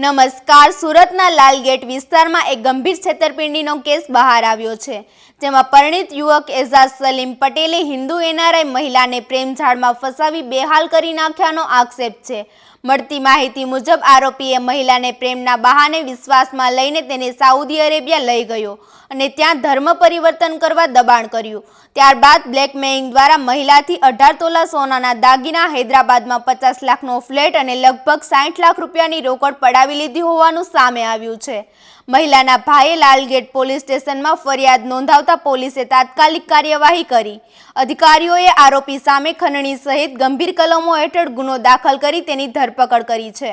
નમસ્કાર. સુરતના લાલગેટ વિસ્તારમાં એક ગંભીર છેતરપિંડીનો કેસ બહાર આવ્યો છે, જેમાં પરિણીત યુવક એઝાઝ સલીમ પટેલે હિન્દુ એનઆરઆઈ મહિલાને પ્રેમજાળમાં ફસાવી બેહાલ કરી નાખ્યાનો આક્ષેપ છે. મળતી માહિતી મુજબ આરોપીએ મહિલાને પ્રેમના બહાને વિશ્વાસમાં લઈને તેને સાઉદી અરેબિયા લઈ ગયો અને ત્યાં ધર્મ પરિવર્તન કરવા દબાણ કર્યું. ત્યારબાદ બ્લેકમેઇલિંગ દ્વારા મહિલાથી 18 તોલા સોનાના દાગીના, હૈદરાબાદમાં 50 લાખનો ફ્લેટ અને લગભગ 60 લાખ રૂપિયાની રોકડ પડાવી લીધી હોવાનું સામે આવ્યું છે. મહિલાના ભાઈએ લાલગેટ પોલીસ સ્ટેશનમાં ફરિયાદ નોંધાવતા પોલીસે તાત્કાલિક કાર્યવાહી કરી. અધિકારીઓએ આરોપી સામે ખંડણી સહિત ગંભીર કલમો હેઠળ ગુનો દાખલ કરી તેની ધરપકડ કરી છે.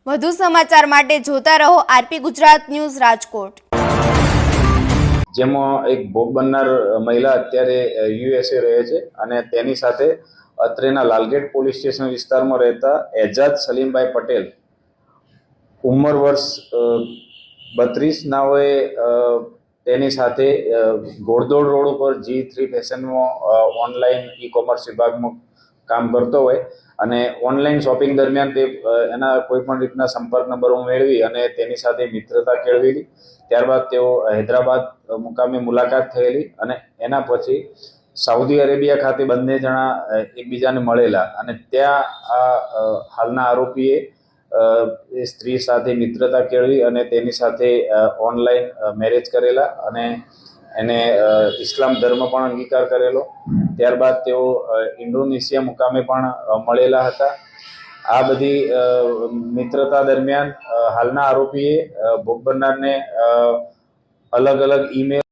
વધુ સમાચાર માટે જોતા રહો આરપી ગુજરાત ન્યૂઝ રાજકોટ. જેમાં એક ભોગ બનનાર મહિલા અત્યારે યુએસએ રહે છે અને તેની સાથે અત્રેના લાલગેટ પોલીસ સ્ટેશન વિસ્તારમાં રહેતા એઝાઝ સલીમભાઈ પટેલ ઉંમર વર્ષ 32 નાઓએ તેની સાથે ઘોડદોડ રોડ ઉપર G3 ફેશનમાં ઓનલાઈન ઈ-કોમર્સ વિભાગમાં કામ કરતો હોય અને ઓનલાઈન શોપિંગ દરમિયાન તે એના કોઈ પણ રીતના સંપર્ક નંબરો મેળવી અને તેની સાથે મિત્રતા કેળવેલી. ત્યારબાદ તેઓ હૈદરાબાદ મુકામે મુલાકાત થયેલી અને એના પછી સાઉદી અરેબિયા ખાતે બંને જણા એકબીજાને મળેલા અને ત્યાં આ હાલના આરોપીએ એ સ્ત્રી સાથે મિત્રતા કેળવી અને તેની સાથે ઓનલાઈન મેરેજ કરેલા અને એને ઇસ્લામ ધર્મ પણ અંગીકાર કરેલો. ત્યારબાદ તેઓ ઇન્ડોનેશિયા મુકામે પણ મળેલા હતા. આ બધી મિત્રતા દરમિયાન હાલના આરોપીએ ભોગ બનનારને અલગ અલગ ઈમેલ